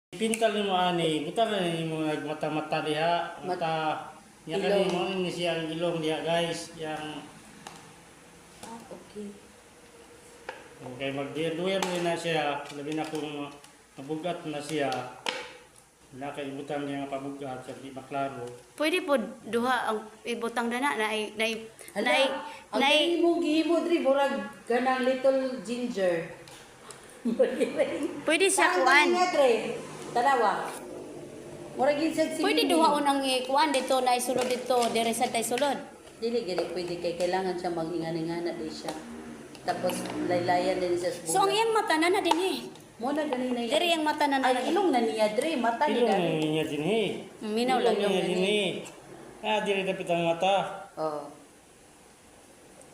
Pintal ni mo ani, buta na ni mo nagmata-mata diha, mata. Yang kani mo ni siyang ilong diha guys, yang Okay. okay magdiyan mo na siya, labi na kung mabugat na siya. Nakaibutan niya nga pabugat sa di maklaro. Pwede po duha ang ibutang dana na Ang imong gihimo diri murag ganang little ginger. pwede siya Saan kuan. nga dre? Tanawa. Murag ginsag si Pwede Mimi. duha unang kuan dito na isulod dito, dire sa tay sulod. Dili gani pwede kay kailangan siya magingana-ingana di siya. Tapos laylayan din siya sa So ang iyang mata na din eh. mo na gani na Dire ang mata na Ay ilong na niya dre, mata ni Ilong dali. niya dinhi. Minaw lang Ilong yung niya dinhi. Ah, dili dapat ang mata. Oh.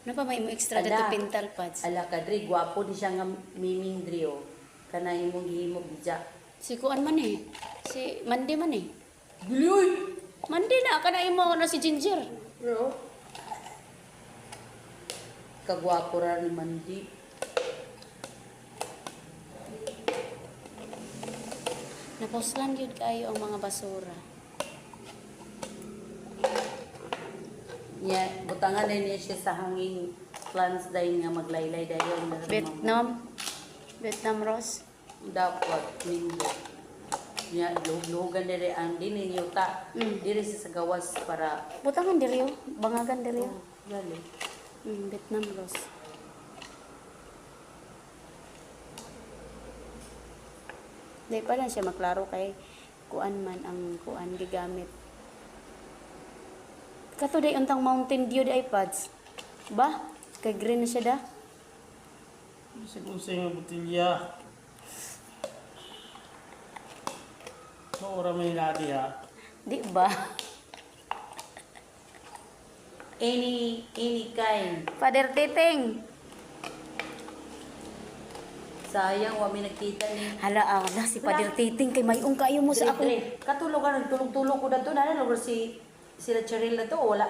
Ano pa may mo extra dito pintal pads? Ala ka dre, gwapo di siya nga miming dre oh. Kana imong gihimo bija. Si kuan man eh. Si Mandi man eh. Dili Mandi na kana imo na si Ginger. bro. Kagwapo ra ni Mandi. Napuslan yun kayo ang mga basura. Nya butangan na niya siya sa hanging plants dahil nga maglaylay dahil na Vietnam Rose. dapat lindo. Nya luhugan diri ang dinin yuta. Diri sa gawas para Butangan diri oh. Bangagan diri oh. gali. Vietnam Rose. Di pa lang siya maklaro kay kuan man ang kuan gigamit. Kato day untang Mountain Dew di iPads. Ba? Kay green na siya da. Usay-usay nga botilya. So, ora may nadi ha. Di ba? Any kind. Father Titing. Sayang wa mi nagkita ni. Hala na si Father Titing kay mayong kayo mo sa ako. Katulog ka nagtulog-tulog ko dito na lugar si sila Cheryl na to wala